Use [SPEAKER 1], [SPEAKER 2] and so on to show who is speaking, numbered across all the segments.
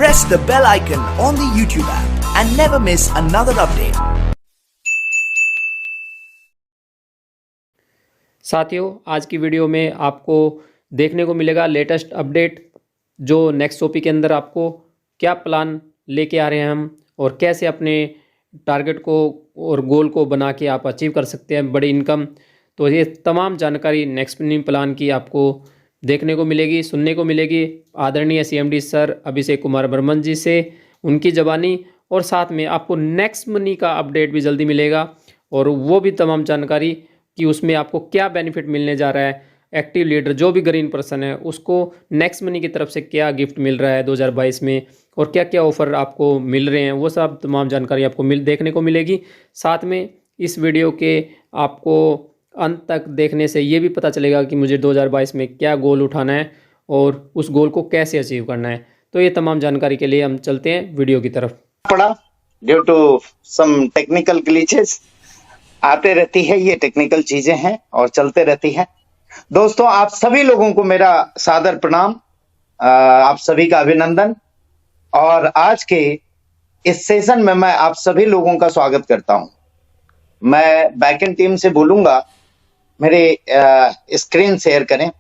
[SPEAKER 1] press the bell icon on the YouTube app and never miss another update.
[SPEAKER 2] साथियों, आज की video में आपको देखने को मिलेगा लेटेस्ट अपडेट, जो नेक्स्ट टॉपिक के अंदर आपको क्या प्लान लेके आ रहे हैं हम और कैसे अपने टारगेट को और गोल को बना के आप अचीव कर सकते हैं बड़ी इनकम। तो ये तमाम जानकारी नेक्स्ट मनी प्लान की आपको देखने को मिलेगी, सुनने को मिलेगी आदरणीय CMD सर अभिषेक कुमार बर्मन जी से, उनकी ज़बानी। और साथ में आपको नेक्स्ट मनी का अपडेट भी जल्दी मिलेगा और वो भी तमाम जानकारी कि उसमें आपको क्या बेनिफिट मिलने जा रहा है। एक्टिव लीडर जो भी ग्रीन पर्सन है उसको नेक्स्ट मनी की तरफ से क्या गिफ्ट मिल रहा है 2022 में और क्या क्या ऑफ़र आपको मिल रहे हैं, वो सब तमाम जानकारी आपको देखने को मिलेगी। साथ में इस वीडियो के आपको अंत तक देखने से ये भी पता चलेगा कि मुझे 2022 में क्या गोल उठाना है और उस गोल को कैसे अचीव करना है। तो ये तमाम जानकारी के लिए हम चलते हैं वीडियो की तरफ।
[SPEAKER 3] पड़ा due to some technical glitches, आते रहती है, ये टेक्निकल चीजें हैं और चलते रहती है। दोस्तों, आप सभी लोगों को मेरा सादर प्रणाम, आप सभी का अभिनंदन। और आज के इस सेशन में मैं आप सभी लोगों का स्वागत करता हूं। मैं बैकएंड टीम से बोलूंगा मेरे स्क्रीन शेयर करें।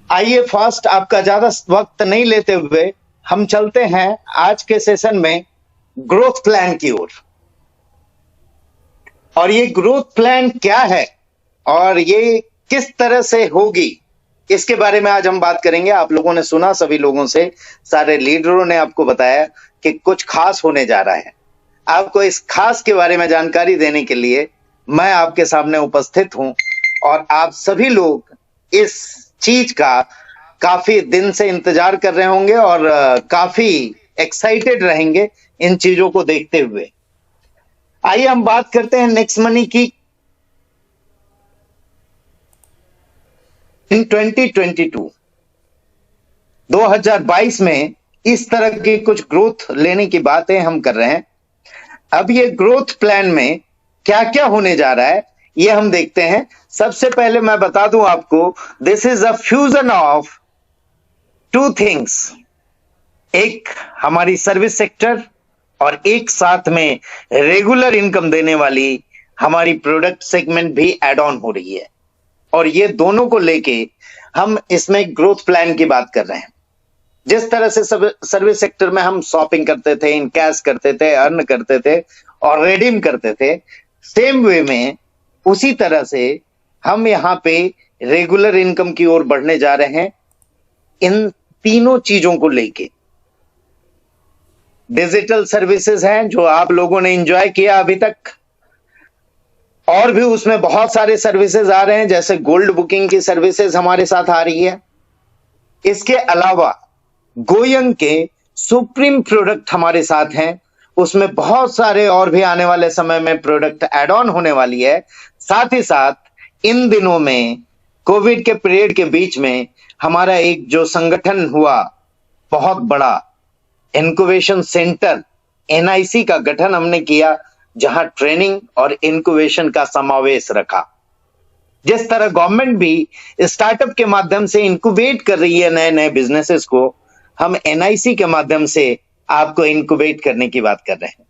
[SPEAKER 3] आइए फास्ट, आपका ज्यादा वक्त नहीं लेते हुए हम चलते हैं आज के सेशन में ग्रोथ प्लान की ओर। और ये ग्रोथ प्लान क्या है और ये किस तरह से होगी, इसके बारे में आज हम बात करेंगे। आप लोगों ने सुना, सभी लोगों से, सारे लीडरों ने आपको बताया कि कुछ खास होने जा रहा है। आपको इस खास के बारे में जानकारी देने के लिए मैं आपके सामने उपस्थित हूं और आप सभी लोग इस चीज का काफी दिन से इंतजार कर रहे होंगे और काफी एक्साइटेड रहेंगे इन चीजों को देखते हुए। आइए हम बात करते हैं नेक्स्ट मनी की। इन 2022 में इस तरह की कुछ ग्रोथ लेने की बातें हम कर रहे हैं। अब ये ग्रोथ प्लान में क्या क्या होने जा रहा है ये हम देखते हैं। सबसे पहले मैं बता दूं आपको, this is a fusion of two things, एक हमारी सर्विस सेक्टर और एक साथ में रेगुलर इनकम देने वाली हमारी प्रोडक्ट सेगमेंट भी ऐड ऑन हो रही है। और ये दोनों को लेके हम इसमें ग्रोथ प्लान की बात कर रहे हैं। जिस तरह से सर्विस सेक्टर में हम शॉपिंग करते थे, इन कैश करते थे, अर्न करते थे और रिडीम करते थे, सेम वे में उसी तरह से हम यहाँ पे रेगुलर इनकम की ओर बढ़ने जा रहे हैं। इन तीनों चीजों को लेके डिजिटल सर्विसेज हैं जो आप लोगों ने एंजॉय किया अभी तक, और भी उसमें बहुत सारे सर्विसेज आ रहे हैं, जैसे गोल्ड बुकिंग की सर्विसेज हमारे साथ आ रही है। इसके अलावा गोयंग के सुप्रीम प्रोडक्ट हमारे साथ हैं, उसमें बहुत सारे और भी आने वाले समय में प्रोडक्ट ऐड ऑन होने वाली है। साथ ही साथ इन दिनों में कोविड के पीरियड के बीच में हमारा एक जो संगठन हुआ बहुत बड़ा, इनक्यूबेशन सेंटर NIC का गठन हमने किया, जहां ट्रेनिंग और इनक्यूबेशन का समावेश रखा। जिस तरह गवर्नमेंट भी स्टार्टअप के माध्यम से इनक्यूबेट कर रही है नए नए बिजनेसेस को, हम NIC के माध्यम से आपको इनक्यूबेट करने की बात कर रहे हैं।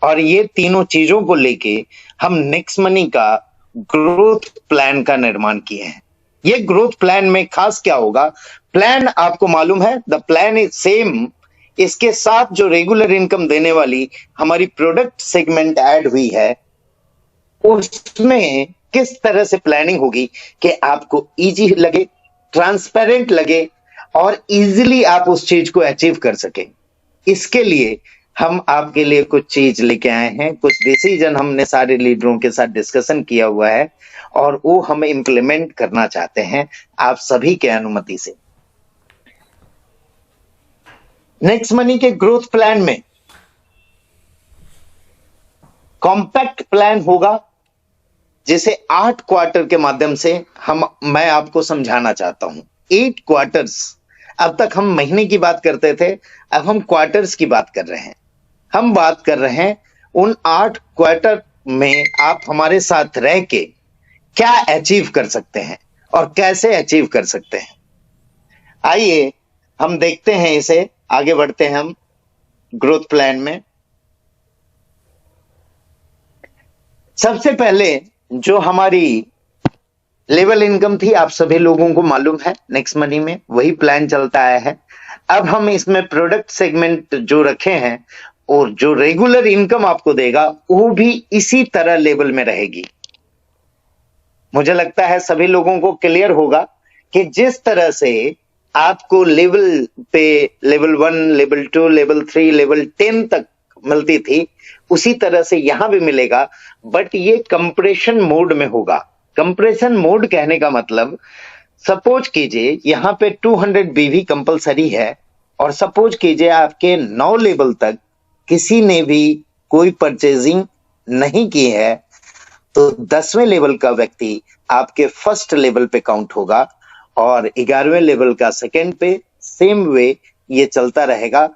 [SPEAKER 3] और ये तीनों चीजों को लेके हम नेक्स्ट मनी का ग्रोथ प्लान का निर्माण किए हैं। ये ग्रोथ प्लान में खास क्या होगा, प्लान आपको मालूम है, द प्लान इज सेम। इसके साथ जो रेगुलर इनकम देने वाली हमारी प्रोडक्ट सेगमेंट ऐड हुई है, उसमें किस तरह से प्लानिंग होगी कि आपको इजी लगे, ट्रांसपेरेंट लगे और इजीली आप उस चीज को अचीव कर सके। इसके लिए हम आपके लिए कुछ चीज लेके आए हैं, कुछ डिसीजन हमने सारे लीडरों के साथ डिस्कशन किया हुआ है और वो हम इंप्लीमेंट करना चाहते हैं आप सभी के अनुमति से। नेक्स्ट मनी के ग्रोथ प्लान में कॉम्पैक्ट प्लान होगा, जिसे 8 क्वार्टर के माध्यम से मैं आपको समझाना चाहता हूं। 8 क्वार्टर्स, अब तक हम महीने की बात करते थे, अब हम क्वार्टर्स की बात कर रहे हैं। हम बात कर रहे हैं उन 8 क्वार्टर में आप हमारे साथ रह के क्या अचीव कर सकते हैं, और कैसे अचीव कर सकते हैं। आइए हम देखते हैं इसे, आगे बढ़ते हैं हम ग्रोथ प्लान में। सबसे पहले जो हमारी लेवल इनकम थी, आप सभी लोगों को मालूम है, नेक्स्ट मनी में वही प्लान चलता आया है। अब हम इसमें प्रोडक्ट सेगमेंट जो रखे हैं और जो रेगुलर इनकम आपको देगा वो भी इसी तरह लेवल में रहेगी। मुझे लगता है सभी लोगों को क्लियर होगा कि जिस तरह से आपको लेवल पे लेवल 1, लेवल 2, लेवल 3, लेवल 10 तक मिलती थी, उसी तरह से यहां भी मिलेगा, बट ये कंप्रेशन मोड में होगा। कंप्रेशन मोड कहने का मतलब, सपोज कीजिए यहां पे 200 बीवी कंपलसरी है और सपोज कीजिए आपके 9 लेवल तक किसी ने भी कोई परचेजिंग नहीं की है, तो 10वें लेवल का व्यक्ति आपके फर्स्ट लेवल पे काउंट होगा और 11वें लेवल का सेकंड पे, सेम वे ये चलता रहेगा।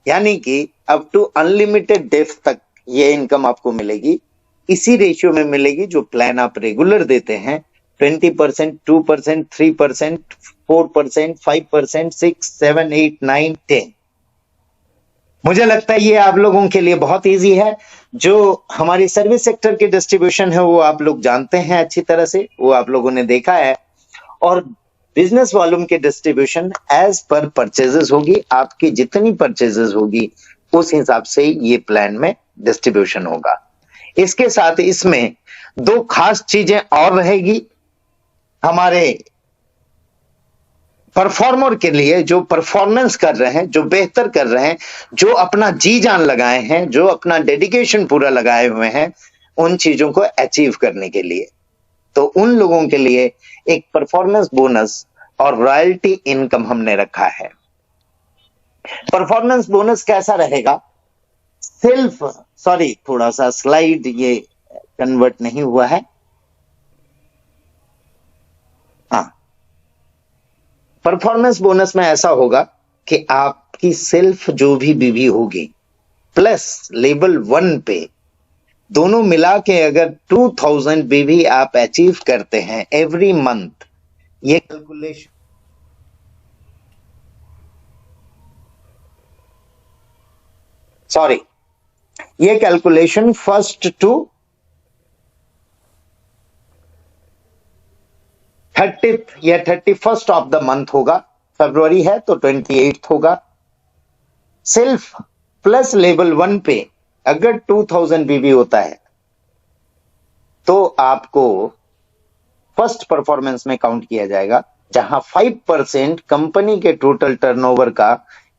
[SPEAKER 3] यानी कि अप टू अनलिमिटेड डेप्थ तक ये इनकम आपको मिलेगी। इसी रेशियो में मिलेगी जो प्लान आप रेगुलर देते हैं, 20%, 2%, 3%, 4%, 5%, 6, 7, 8, 9, 10। मुझे लगता है ये आप लोगों के लिए बहुत इजी है। जो हमारी सर्विस सेक्टर की डिस्ट्रीब्यूशन है वो आप लोग जानते हैं अच्छी तरह से, वो आप लोगों ने देखा है। और बिजनेस वॉल्यूम की डिस्ट्रीब्यूशन एज पर परचेजेस होगी, आपकी जितनी परचेजेस होगी उस हिसाब से ये प्लान में डिस्ट्रीब्यूशन होगा। इसके साथ इसमें 2 खास चीजें और रहेगी हमारे परफॉर्मर के लिए, जो परफॉर्मेंस कर रहे हैं, जो बेहतर कर रहे हैं, जो अपना जी जान लगाए हैं, जो अपना डेडिकेशन पूरा लगाए हुए हैं उन चीजों को अचीव करने के लिए। तो उन लोगों के लिए एक परफॉर्मेंस बोनस और रॉयल्टी इनकम हमने रखा है। परफॉर्मेंस बोनस कैसा रहेगा? थोड़ा सा स्लाइड ये कन्वर्ट नहीं हुआ है। हाँ, परफॉर्मेंस बोनस में ऐसा होगा कि आपकी सेल्फ जो भी बीवी होगी प्लस लेवल 1 पे, दोनों मिला के अगर 2000 बीवी आप अचीव करते हैं एवरी मंथ, ये कैलकुलेशन ये कैलकुलेशन 1st to 30th या 31st ऑफ द मंथ होगा। फरवरी है तो 28th होगा। सेल्फ प्लस लेवल 1 पे अगर 2000 बीबी होता है तो आपको फर्स्ट परफॉर्मेंस में काउंट किया जाएगा, जहां 5% कंपनी के टोटल टर्नओवर का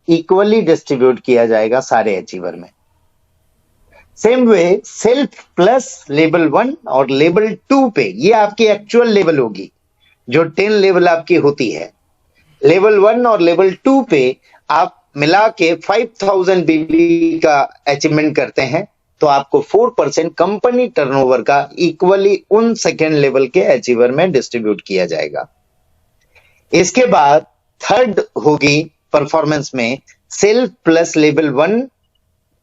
[SPEAKER 3] इक्वली डिस्ट्रीब्यूट किया जाएगा सारे अचीवर में। Same way self plus level 1 और लेवल 2 पे, ये आपकी एक्चुअल लेवल होगी जो 10 लेवल आपकी होती है। लेवल 1 और लेवल 2 पे आप मिला के 5000 बीबी का अचीवमेंट करते हैं तो आपको 4% कंपनी टर्नओवर का इक्वली उन सेकेंड लेवल के अचीवर में डिस्ट्रीब्यूट किया जाएगा। इसके बाद थर्ड होगी परफॉर्मेंस में self plus level 1,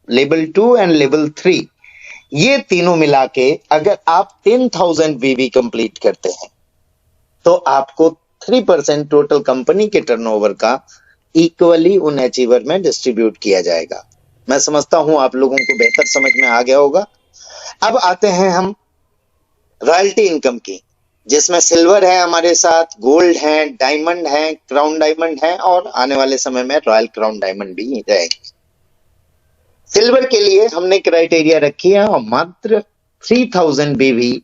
[SPEAKER 3] level 2 and level 3। ये तीनों मिला के अगर आप 10,000 बीबी कंप्लीट करते हैं तो आपको 3% टोटल कंपनी के टर्नओवर का इक्वली उन अचीवर में डिस्ट्रीब्यूट किया जाएगा। मैं समझता हूं आप लोगों को बेहतर समझ में आ गया होगा। अब आते हैं हम रॉयल्टी इनकम की, जिसमें सिल्वर है हमारे साथ, गोल्ड है, डायमंड है, क्राउन डायमंड है और आने वाले समय में रॉयल क्राउन डायमंड भी रहेगी। सिल्वर के लिए हमने क्राइटेरिया रखी है और मात्र 3000 बीवी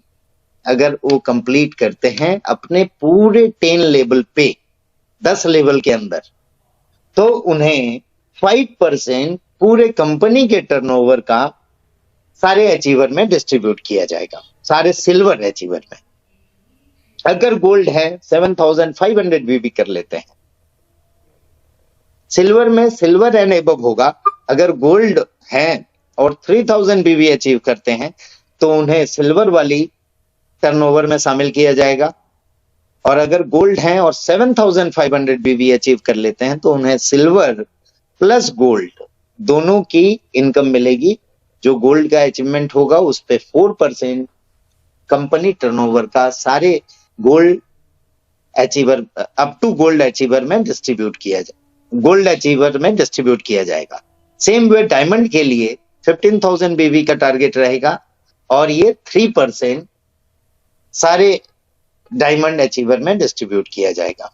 [SPEAKER 3] अगर वो कंप्लीट करते हैं अपने पूरे 10 लेवल पे, 10 लेवल के अंदर, तो उन्हें 5% पूरे कंपनी के टर्नओवर का सारे अचीवर में डिस्ट्रीब्यूट किया जाएगा, सारे सिल्वर अचीवर में। अगर गोल्ड है 7500 भी कर लेते हैं। सिल्वर में सिल्वर एंड एबव होगा। अगर गोल्ड है और 3000 भी अचीव करते हैं तो उन्हें सिल्वर वाली टर्नओवर में शामिल किया जाएगा। और अगर गोल्ड है और 7500 भी अचीव कर लेते हैं तो उन्हें सिल्वर प्लस गोल्ड दोनों की इनकम मिलेगी। जो गोल्ड का अचीवमेंट होगा उस पे 4% कंपनी टर्नओवर का सारे gold achiever up to gold achiever में डिस्ट्रीब्यूट किया जाए, गोल्ड अचीवर में डिस्ट्रीब्यूट किया जाएगा। सेम वे डायमंड के लिए 15,000 बीवी का टारगेट रहेगा और ये 3% सारे डायमंड अचीवर में डिस्ट्रीब्यूट किया जाएगा।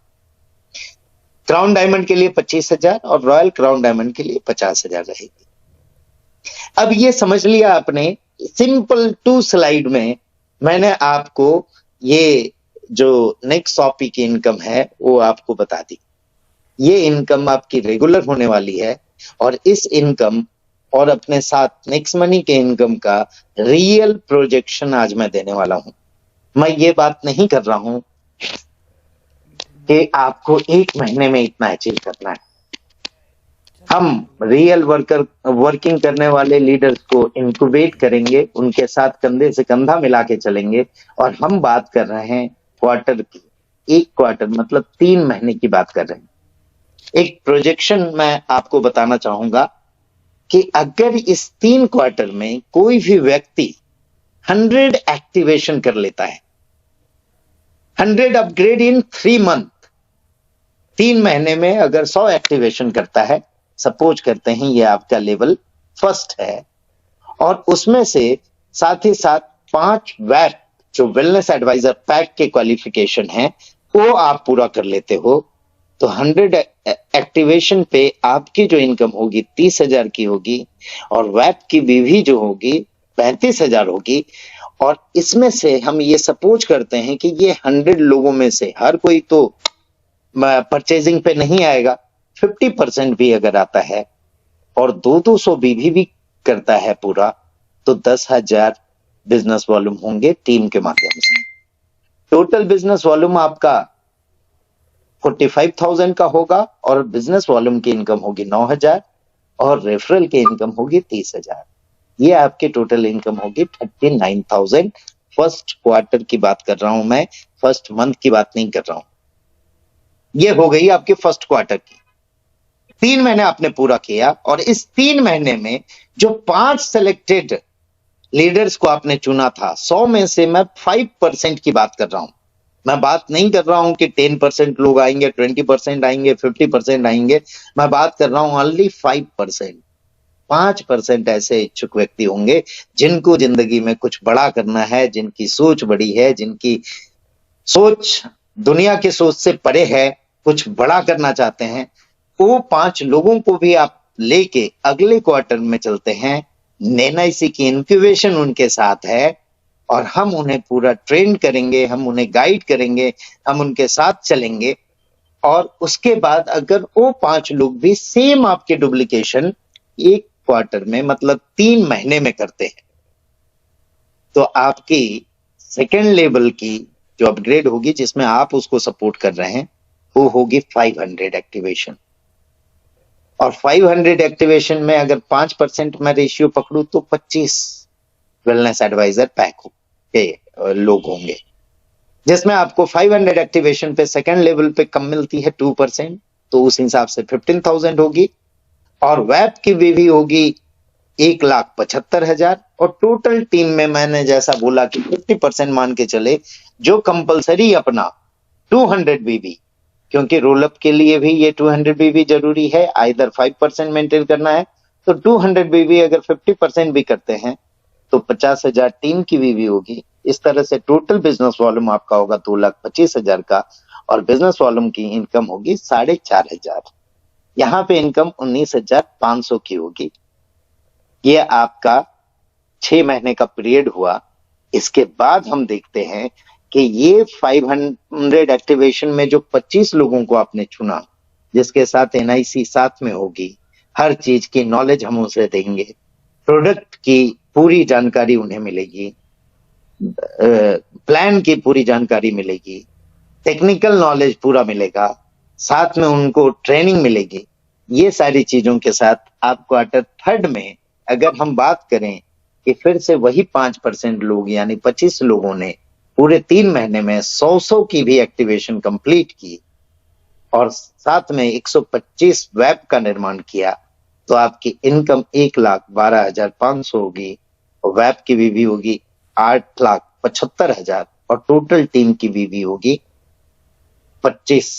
[SPEAKER 3] क्राउन डायमंड के लिए 25,000 और रॉयल क्राउन डायमंड के लिए 50,000 रहेगी। अब ये समझ लिया आपने, सिंपल 2 स्लाइड में मैंने आपको ये जो नेक्स्ट टॉपिक की इनकम है वो आपको बता दी। ये इनकम आपकी रेगुलर होने वाली है और इस इनकम और अपने साथ नेक्स्ट मनी के इनकम का रियल प्रोजेक्शन आज मैं देने वाला हूं। मैं ये बात नहीं कर रहा हूं कि आपको 1 महीने में इतना अचीव करना है। हम रियल वर्किंग करने वाले लीडर्स को इंक्यूबेट करेंगे, उनके साथ कंधे से कंधा मिला के चलेंगे और हम बात कर रहे हैं क्वार्टर की। 1 क्वार्टर मतलब 3 महीने की बात कर रहे हैं। एक प्रोजेक्शन मैं आपको बताना चाहूंगा कि अगर इस 3 क्वार्टर में कोई भी व्यक्ति 100 एक्टिवेशन कर लेता है, 100 अपग्रेड इन 3 मंथ, 3 महीने में अगर 100 एक्टिवेशन करता है, सपोज करते हैं ये आपका लेवल फर्स्ट है और उसमें से साथ ही साथ 5 वैप जो वेलनेस एडवाइजर पैक के क्वालिफिकेशन है वो आप पूरा कर लेते हो, तो 100 एक्टिवेशन पे आपकी जो इनकम होगी 30,000 की होगी और वैप की बीवी जो होगी 35,000 होगी। और इसमें से हम ये सपोज करते हैं कि ये 100 लोगों में से हर कोई तो परचेजिंग पे नहीं आएगा, 50% भी अगर आता है और 200 बीवी भी करता है पूरा, तो 10,000 बिजनेस वॉल्यूम होंगे टीम के माध्यम से। टोटल बिजनेस वॉल्यूम आपका 45,000 का होगा और बिजनेस वॉल्यूम की इनकम होगी 9,000 और रेफरल की इनकम होगी 30,000। ये आपकी टोटल इनकम होगी 39,000। फर्स्ट क्वार्टर की बात कर रहा हूं मैं, फर्स्ट मंथ की बात नहीं कर रहा हूं। ये हो गई आपके फर्स्ट क्वार्टर की। 3 महीने आपने पूरा किया और इस 3 महीने में जो 5 सिलेक्टेड लीडर्स को आपने चुना था, 100 में से मैं 5% की बात कर रहा हूं। मैं बात नहीं कर रहा हूं कि 10% लोग आएंगे, 20% आएंगे, 50% आएंगे। मैं बात कर रहा हूं ओनली 5%। 5% ऐसे इच्छुक व्यक्ति होंगे जिनको जिंदगी में कुछ बड़ा करना है, जिनकी सोच बड़ी है, जिनकी सोच दुनिया की सोच से परे है, कुछ बड़ा करना चाहते हैं। वो 5 लोगों को भी आप लेके अगले क्वार्टर में चलते हैं। एनआईसी की इंक्यूबेशन उनके साथ है और हम उन्हें पूरा ट्रेन करेंगे, हम उन्हें गाइड करेंगे, हम उनके साथ चलेंगे। और उसके बाद अगर वो 5 लोग भी सेम आपके डुप्लीकेशन 1 क्वार्टर में मतलब 3 महीने में करते हैं, तो आपकी सेकेंड लेवल की जो अपग्रेड होगी जिसमें आप उसको सपोर्ट कर रहे हैं वो होगी 500 एक्टिवेशन। और 500 एक्टिवेशन में अगर 5% मैं रेशियो पकड़ू तो 25 वेलनेस एडवाइजर पैक के लोग होंगे, जिसमें आपको 500 एक्टिवेशन पे सेकेंड लेवल पे कम मिलती है 2%, तो उस हिसाब से 15,000 होगी। और वैप की बीवी होगी 1,75,000 और टोटल टीम में मैंने जैसा बोला कि 50% मान के चले, जो कंपलसरी अपना 200 बीवी, क्योंकि रोल अप के लिए भी ये 200 बीवी जरूरी है, आइदर 5% मेंटेन करना है तो 200 बीवी अगर 50% भी करते हैं तो 50,000 टीम की बीवी होगी। इस तरह से टोटल बिजनेस वॉल्यूम आपका होगा 2,25,000 का और बिजनेस वॉल्यूम की इनकम होगी 4,500। यहाँ पे इनकम 19,500 की होगी। ये आपका 6 महीने का पीरियड हुआ। इसके बाद हम देखते हैं कि ये 500 एक्टिवेशन में जो 25 लोगों को आपने चुना, जिसके साथ एनआईसी साथ में होगी, हर चीज की नॉलेज हम उसे देंगे, प्रोडक्ट की पूरी जानकारी उन्हें मिलेगी, प्लान की पूरी जानकारी मिलेगी, टेक्निकल नॉलेज पूरा मिलेगा, साथ में उनको ट्रेनिंग मिलेगी। ये सारी चीजों के साथ आप क्वार्टर थर्ड में अगर हम बात करें कि फिर से वही 5% लोग यानी 25 लोगों ने पूरे 3 महीने में 100 की भी एक्टिवेशन कंप्लीट की और साथ में 125 वेब का निर्माण किया, तो आपकी इनकम 1,12,500 होगी और वेब की बीवी होगी 8,75,000 और टोटल टीम की बीवी होगी 25,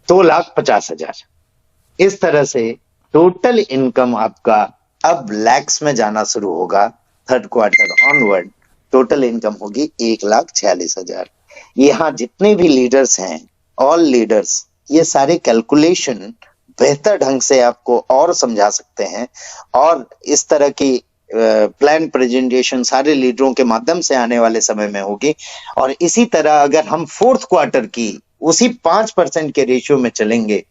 [SPEAKER 3] 2,50,000। इस तरह से टोटल इनकम आपका अब लैक्स में जाना शुरू होगा। Third quarter onward total income होगी 1,46,000। यहाँ जितने भी लीडर्स हैं, ऑल लीडर्स, ये सारे कैलकुलेशन बेहतर ढंग से आपको और समझा सकते हैं, और इस तरह की प्लान प्रेजेंटेशन सारे लीडरों के माध्यम से आने वाले समय में होगी। और इसी तरह अगर हम फोर्थ क्वार्टर की उसी 5% के रेशियो में चलेंगे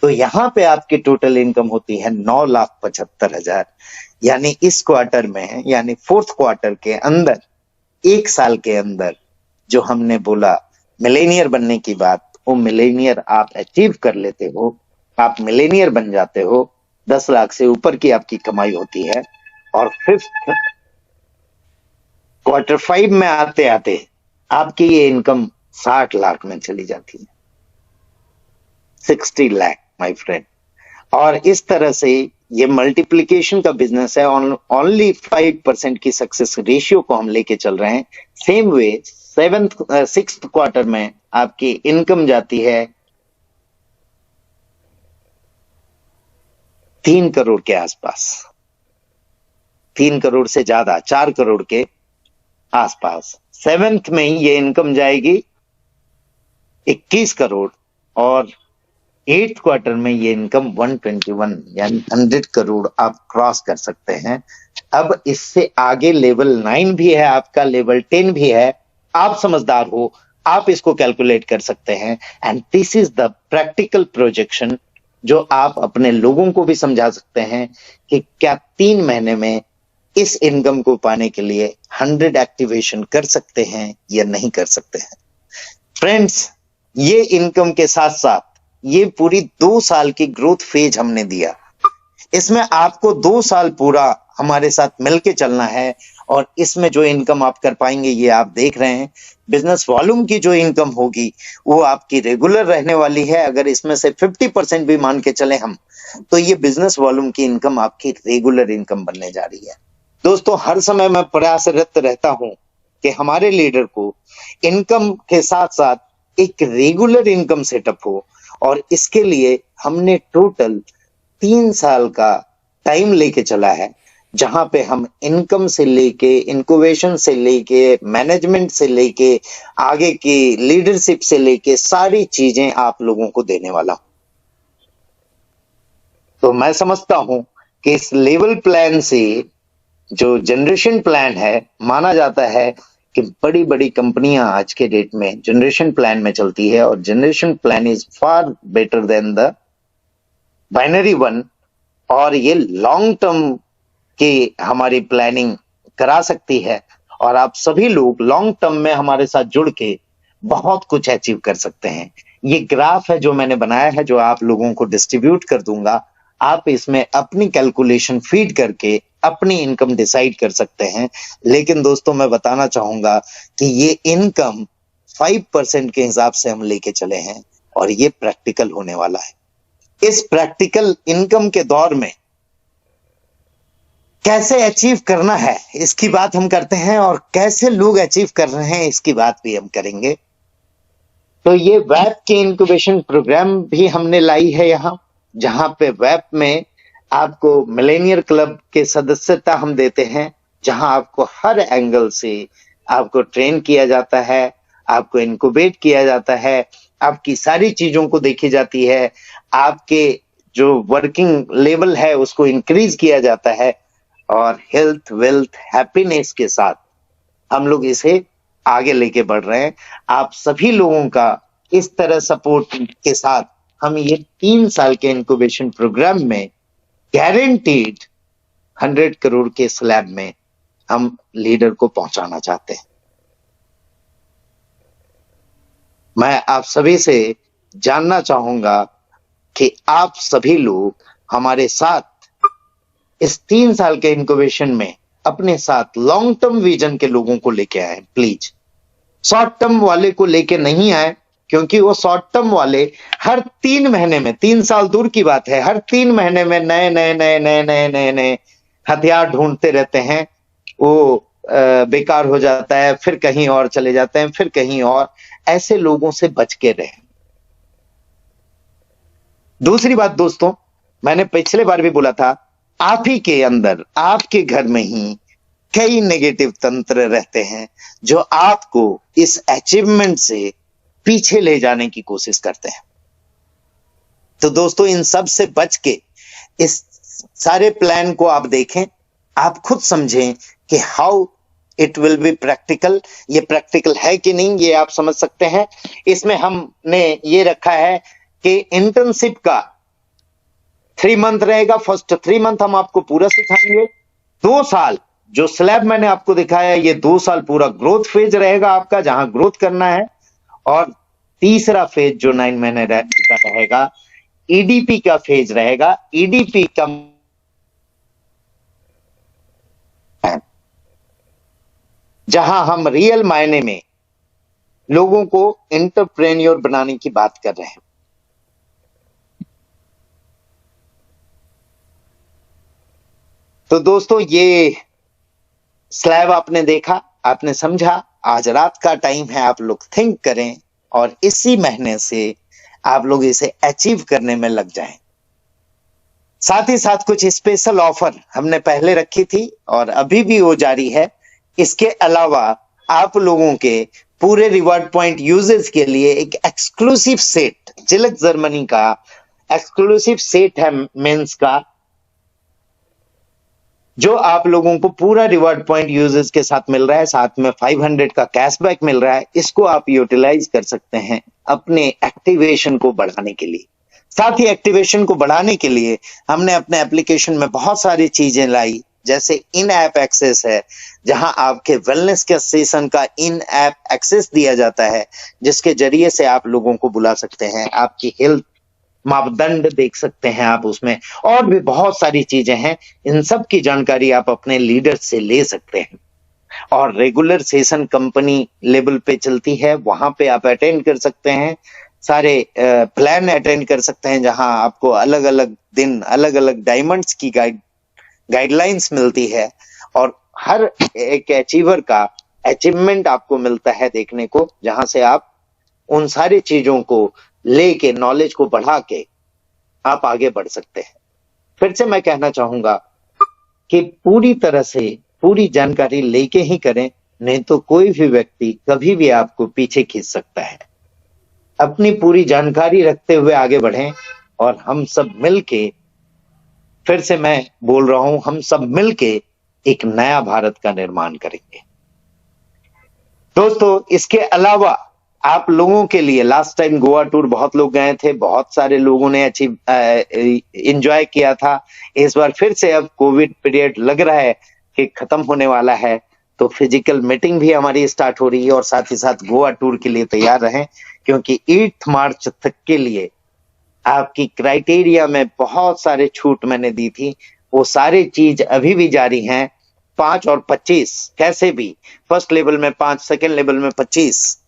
[SPEAKER 3] तो यहाँ पे आपकी टोटल इनकम होती है 9,75,000। यानी इस क्वार्टर में, यानी फोर्थ क्वार्टर के अंदर, एक साल के अंदर जो हमने बोला मिलेनियर बनने की बात, वो मिलेनियर आप अचीव कर लेते हो, आप मिलेनियर बन जाते हो। 10 लाख से ऊपर की आपकी कमाई होती है। और फिफ्थ क्वार्टर 5 में आते आते आपकी ये इनकम 60 लाख में चली जाती है, 60 लाख माय फ्रेंड। और इस तरह से ये मल्टीप्लिकेशन का बिजनेस है। ओनली 5% की सक्सेस रेशियो को हम लेके चल रहे हैं। सेम वे सिक्स्थ क्वार्टर में आपकी इनकम जाती है 3 करोड़ के आसपास, 3 करोड़ से ज्यादा, 4 करोड़ के आसपास। सेवेंथ में ही ये इनकम जाएगी 21 करोड़, और 8th क्वार्टर में ये इनकम 121 यानी 100 करोड़ आप क्रॉस कर सकते हैं। अब इससे आगे लेवल 9 भी है आपका, लेवल 10 भी है। आप समझदार हो, आप इसको कैलकुलेट कर सकते हैं। And this is the practical projection जो आप अपने लोगों को भी समझा सकते हैं कि क्या 3 महीने में इस इनकम को पाने के लिए 100 एक्टिवेशन कर सकते हैं या नहीं कर सकते हैं। फ्रेंड्स, ये इनकम के साथ साथ ये पूरी 2 साल की ग्रोथ फेज हमने दिया। इसमें आपको 2 साल पूरा हमारे साथ मिलके चलना है, और इसमें जो इनकम आप कर पाएंगे ये आप देख रहे हैं। बिजनेस वॉल्यूम की जो इनकम होगी वो आपकी रेगुलर रहने वाली है। अगर इसमें से 50% भी मान के चले हम, तो ये बिजनेस वॉल्यूम की इनकम आपकी रेगुलर इनकम बनने जा रही है। दोस्तों, हर समय मैं प्रयासरत रहता हूं कि हमारे लीडर को इनकम के साथ साथ एक रेगुलर इनकम सेटअप हो, और इसके लिए हमने टोटल 3 साल का टाइम लेके चला है, जहां पे हम इनकम से लेके, इनक्यूबेशन से लेके, मैनेजमेंट से लेके, आगे की लीडरशिप से लेके सारी चीजें आप लोगों को देने वाला हूं। तो मैं समझता हूं कि इस लेवल प्लान से, जो जनरेशन प्लान है, माना जाता है कि बड़ी बड़ी कंपनियां आज के डेट में जनरेशन प्लान में चलती है, और generation plan is far better than the binary one. और ये लॉन्ग टर्म की हमारी प्लानिंग करा सकती है, और आप सभी लोग लॉन्ग टर्म में हमारे साथ जुड़ के बहुत कुछ अचीव कर सकते हैं। ये ग्राफ है जो मैंने बनाया है, जो आप लोगों को डिस्ट्रीब्यूट कर दूंगा। आप इसमें अपनी कैलकुलेशन फीड करके अपनी इनकम डिसाइड कर सकते हैं। लेकिन दोस्तों, मैं बताना चाहूंगा कि ये इनकम 5% के हिसाब से हम लेके चले हैं, और ये प्रैक्टिकल होने वाला है। इस प्रैक्टिकल इनकम के दौर में कैसे अचीव करना है इसकी बात हम करते हैं, और कैसे लोग अचीव कर रहे हैं इसकी बात भी हम करेंगे। तो ये वेब के इंक्यूबेशन प्रोग्राम भी हमने लाई है यहाँ, जहां पे वेब में आपको मिलेनियर क्लब के सदस्यता हम देते हैं, जहां आपको हर एंगल से आपको ट्रेन किया जाता है, आपको इनक्यूबेट किया जाता है, आपकी सारी चीजों को देखी जाती है, आपके जो वर्किंग लेवल है उसको इंक्रीज किया जाता है, और हेल्थ, वेल्थ, हैप्पीनेस के साथ हम लोग इसे आगे लेके बढ़ रहे हैं। आप सभी लोगों का इस तरह सपोर्ट के साथ हम ये 3 साल के इंक्यूबेशन प्रोग्राम में गारंटीड 100 करोड़ के स्लैब में हम लीडर को पहुंचाना चाहते हैं। मैं आप सभी से जानना चाहूंगा कि आप सभी लोग हमारे साथ इस 3 साल के इंक्यूबेशन में अपने साथ लॉन्ग टर्म विजन के लोगों को लेके आए। प्लीज शॉर्ट टर्म वाले को लेके नहीं आए, क्योंकि वो शॉर्ट टर्म वाले हर 3 महीने में, 3 साल दूर की बात है, हर 3 महीने में नए नए नए नए नए नए नए हथियार ढूंढते रहते हैं। वो बेकार हो जाता है, फिर कहीं और चले जाते हैं, फिर कहीं और। ऐसे लोगों से बच के रहें। दूसरी बात दोस्तों, मैंने पिछले बार भी बोला था, आप ही के अंदर, आपके घर में ही कई नेगेटिव तंत्र रहते हैं जो आपको इस अचीवमेंट से पीछे ले जाने की कोशिश करते हैं। तो दोस्तों, इन सब से बच के इस सारे प्लान को आप देखें, आप खुद समझें कि how it will be practical. ये प्रैक्टिकल है कि नहीं, ये आप समझ सकते हैं। इसमें हमने ये रखा है कि इंटर्नशिप का 3 मंथ रहेगा। फर्स्ट 3 मंथ हम आपको पूरा सिखाएंगे। 2 साल जो स्लैब मैंने आपको दिखाया, ये 2 साल पूरा ग्रोथ फेज रहेगा आपका, जहां ग्रोथ करना है। और तीसरा फेज जो 9 महीने का रहेगा, ईडीपी का फेज रहेगा। ईडीपी का जहां हम रियल मायने में लोगों को एंटरप्रेन्योर बनाने की बात कर रहे हैं। तो दोस्तों, ये स्लैब आपने देखा, आपने समझा। आज रात का टाइम है, आप लोग थिंक करें और इसी महीने से आप लोग इसे अचीव करने में लग जाएं। साथ ही साथ कुछ स्पेशल ऑफर हमने पहले रखी थी और अभी भी वो जारी है। इसके अलावा आप लोगों के पूरे रिवॉर्ड पॉइंट यूजर्स के लिए एक एक्सक्लूसिव सेट, जिलक जर्मनी का एक्सक्लूसिव सेट है मेंस का, जो आप लोगों को पूरा रिवॉर्ड पॉइंट यूजर्स के साथ मिल रहा है। साथ में 500 का कैशबैक मिल रहा है। इसको आप यूटिलाइज कर सकते हैं अपने एक्टिवेशन को बढ़ाने के लिए। साथ ही एक्टिवेशन को बढ़ाने के लिए हमने अपने एप्लीकेशन में बहुत सारी चीजें लाई, जैसे इन ऐप एक्सेस है, जहां आपके वेलनेस के सेशन का इन ऐप एक्सेस दिया जाता है, जिसके जरिए से आप लोगों को बुला सकते हैं। आपकी हेल्थ मापदंड देख सकते हैं आप उसमें, और भी बहुत सारी चीजें हैं। इन सब की जानकारी आप अपने लीडर से ले सकते हैं। और रेगुलर सेशन कंपनी लेवल पे चलती है, वहां पे आप अटेंड कर सकते हैं। सारे प्लान अटेंड कर सकते हैं, जहां आपको अलग अलग दिन अलग अलग डायमंड्स की गाइडलाइंस मिलती है। और हर एक अचीवर का अचीवमेंट आपको मिलता है देखने को, जहां से आप उन सारी चीजों को लेके, नॉलेज को बढ़ा के आप आगे बढ़ सकते हैं। फिर से मैं कहना चाहूंगा कि पूरी तरह से पूरी जानकारी लेके ही करें, नहीं तो कोई भी व्यक्ति कभी भी आपको पीछे खींच सकता है। अपनी पूरी जानकारी रखते हुए आगे बढ़ें और हम सब मिलके, फिर से मैं बोल रहा हूं, हम सब मिलके एक नया भारत का निर्माण करेंगे। दोस्तों, इसके अलावा आप लोगों के लिए लास्ट टाइम गोवा टूर बहुत लोग गए थे, बहुत सारे लोगों ने एंजॉय किया था। इस बार फिर से अब कोविड पीरियड लग रहा है कि खत्म होने वाला है, तो फिजिकल मीटिंग भी हमारी स्टार्ट हो रही है। और साथ ही साथ गोवा टूर के लिए तैयार रहें, क्योंकि 8 मार्च तक के लिए आपकी क्राइटेरिया में बहुत सारे छूट मैंने दी थी, वो सारी चीज अभी भी जारी हैं। 5 और 25 कैसे भी, फर्स्ट लेवल में 5, सेकेंड लेवल में 25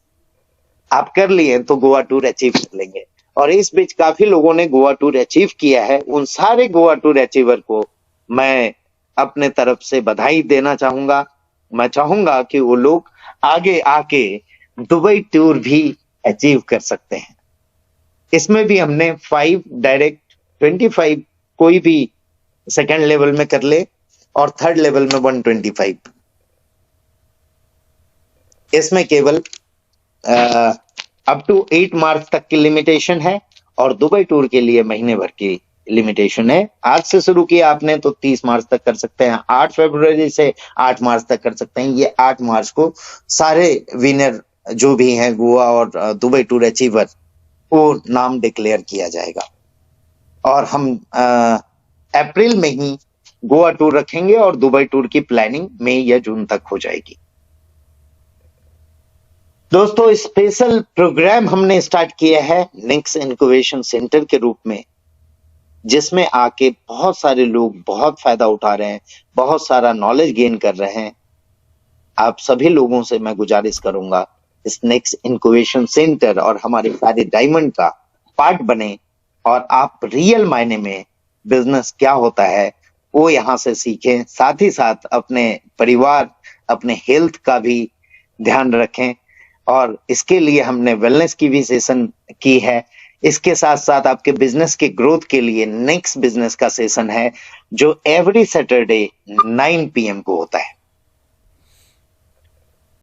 [SPEAKER 3] आप कर लिए तो गोवा टूर अचीव कर लेंगे। और इस बीच काफी लोगों ने गोवा टूर अचीव किया है। उन सारे गोवा टूर अचीवर को मैं अपने तरफ से बधाई देना चाहूंगा। मैं चाहूंगा कि वो लोग आगे आके दुबई टूर भी अचीव कर सकते हैं। इसमें भी हमने 5 डायरेक्ट, 25 कोई भी सेकेंड लेवल में कर ले, और थर्ड लेवल में 125। इसमें केवल अप टू 8 मार्च तक की लिमिटेशन है, और दुबई टूर के लिए महीने भर की लिमिटेशन है। आज से शुरू किया आपने तो 30 मार्च तक कर सकते हैं, 8 फरवरी से 8 मार्च तक कर सकते हैं। ये 8 मार्च को सारे विनर जो भी हैं गोवा और दुबई टूर अचीवर, वो नाम डिक्लेयर किया जाएगा। और हम अप्रैल में ही गोवा टूर रखेंगे और दुबई टूर की प्लानिंग मई या जून तक हो जाएगी। दोस्तों, स्पेशल प्रोग्राम हमने स्टार्ट किया है नेक्स्ट इनक्यूबेशन सेंटर के रूप में, जिसमें आके बहुत सारे लोग बहुत फायदा उठा रहे हैं, बहुत सारा नॉलेज गेन कर रहे हैं। आप सभी लोगों से मैं गुजारिश करूंगा, इस नेक्स्ट इनक्यूबेशन सेंटर और हमारे सारे डायमंड का पार्ट बने, और आप रियल मायने में बिजनेस क्या होता है वो यहां से सीखें। साथ ही साथ अपने परिवार, अपने हेल्थ का भी ध्यान रखें। और इसके लिए हमने वेलनेस की भी सेशन की है। इसके साथ साथ आपके बिजनेस के ग्रोथ के लिए नेक्स्ट बिजनेस का सेशन है जो एवरी सैटरडे 9 PM को होता है।